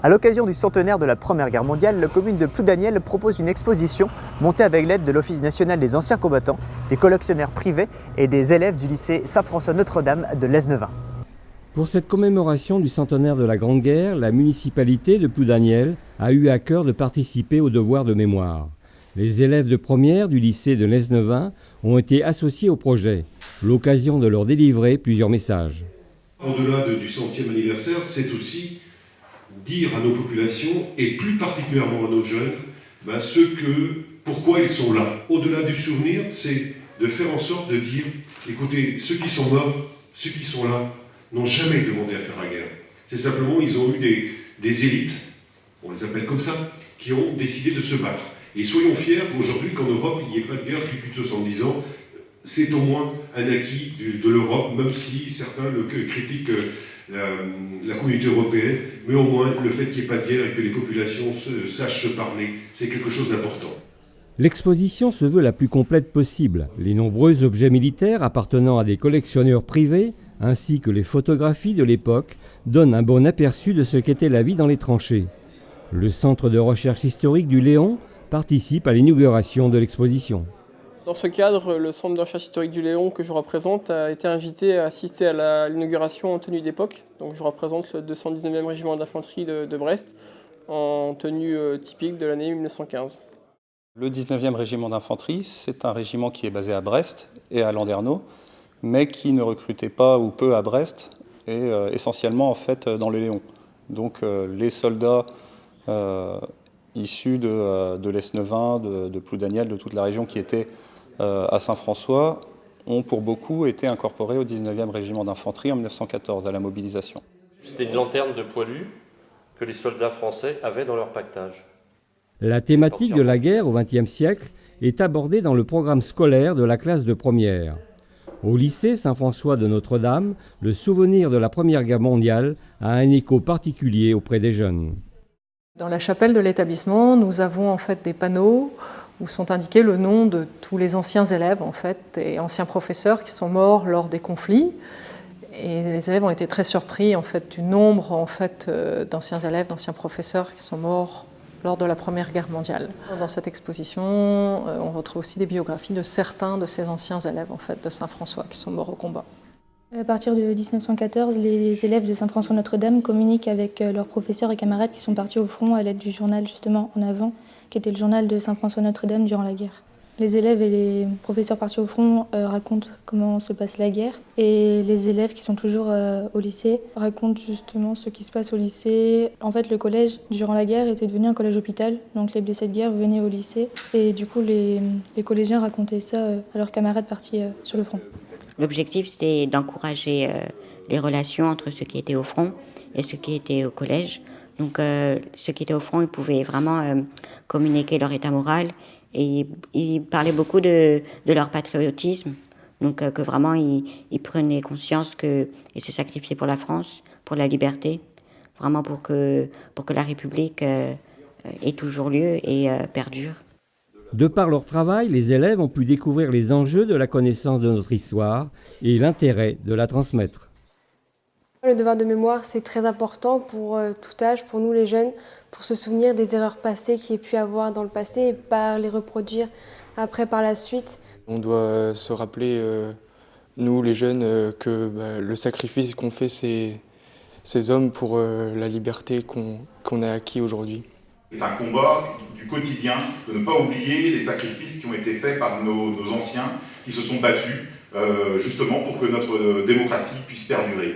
À l'occasion du centenaire de la Première Guerre mondiale, la commune de Ploudaniel propose une exposition montée avec l'aide de l'Office national des anciens combattants, des collectionneurs privés et des élèves du lycée Saint-François-Notre-Dame de Lesneven. Pour cette commémoration du centenaire de la Grande Guerre, la municipalité de Ploudaniel a eu à cœur de participer au devoir de mémoire. Les élèves de première du lycée de Lesneven ont été associés au projet, l'occasion de leur délivrer plusieurs messages. Au-delà du 100e anniversaire, c'est aussi dire à nos populations, et plus particulièrement à nos jeunes, pourquoi ils sont là. Au-delà du souvenir, c'est de faire en sorte de dire, écoutez, ceux qui sont morts, ceux qui sont là, n'ont jamais demandé à faire la guerre. C'est simplement, ils ont eu des élites, on les appelle comme ça, qui ont décidé de se battre. Et soyons fiers qu'aujourd'hui, qu'en Europe, il n'y ait pas de guerre depuis plus de 70 ans. C'est au moins un acquis de l'Europe, même si certains critiquent la communauté européenne, mais au moins le fait qu'il n'y ait pas de guerre et que les populations sachent se parler, c'est quelque chose d'important. L'exposition se veut la plus complète possible. Les nombreux objets militaires appartenant à des collectionneurs privés, ainsi que les photographies de l'époque, donnent un bon aperçu de ce qu'était la vie dans les tranchées. Le Centre de recherche historique du Léon participe à l'inauguration de l'exposition. Dans ce cadre, le Centre de recherche historique du Léon que je représente a été invité à assister à l'inauguration en tenue d'époque. Donc je représente le 219e régiment d'infanterie de Brest en tenue typique de l'année 1915. Le 19e régiment d'infanterie, c'est un régiment qui est basé à Brest et à Landerneau, mais qui ne recrutait pas ou peu à Brest et essentiellement en fait dans le Léon. Donc les soldats issus de Lesneven, de Ploudaniel, de toute la région qui était à Saint-François, ont pour beaucoup été incorporés au 19e régiment d'infanterie en 1914 à la mobilisation. C'était une lanterne de poilu que les soldats français avaient dans leur pactage. La thématique de la guerre au XXe siècle est abordée dans le programme scolaire de la classe de première. Au lycée Saint-François de Notre-Dame, le souvenir de la Première Guerre mondiale a un écho particulier auprès des jeunes. Dans la chapelle de l'établissement, nous avons en fait des panneaux où sont indiqués le nom de tous les anciens élèves en fait, et anciens professeurs qui sont morts lors des conflits. Et les élèves ont été très surpris en fait, du nombre en fait, d'anciens élèves, d'anciens professeurs qui sont morts lors de la Première Guerre mondiale. Dans cette exposition, on retrouve aussi des biographies de certains de ces anciens élèves en fait, de Saint-François qui sont morts au combat. À partir de 1914, les élèves de Saint-François-Notre-Dame communiquent avec leurs professeurs et camarades qui sont partis au front à l'aide du journal justement en avant, qui était le journal de Saint-François-Notre-Dame durant la guerre. Les élèves et les professeurs partis au front racontent comment se passe la guerre et les élèves qui sont toujours au lycée racontent justement ce qui se passe au lycée. En fait, le collège, durant la guerre, était devenu un collège-hôpital, donc les blessés de guerre venaient au lycée et du coup les collégiens racontaient ça à leurs camarades partis sur le front. L'objectif, c'était d'encourager les relations entre ceux qui étaient au front et ceux qui étaient au collège. Donc ceux qui étaient au front, ils pouvaient vraiment communiquer leur état moral et ils parlaient beaucoup de leur patriotisme. Donc que vraiment ils prenaient conscience qu'ils se sacrifiaient pour la France, pour la liberté, vraiment pour que la République ait toujours lieu et perdure. De par leur travail, les élèves ont pu découvrir les enjeux de la connaissance de notre histoire et l'intérêt de la transmettre. Le devoir de mémoire, c'est très important pour tout âge, pour nous les jeunes, pour se souvenir des erreurs passées qu'il y ait pu avoir dans le passé et pas les reproduire après par la suite. On doit se rappeler, nous les jeunes, que le sacrifice qu'ont fait ces hommes pour la liberté qu'on a acquis aujourd'hui. C'est un combat du quotidien, de ne pas oublier les sacrifices qui ont été faits par nos anciens qui se sont battus justement pour que notre démocratie puisse perdurer.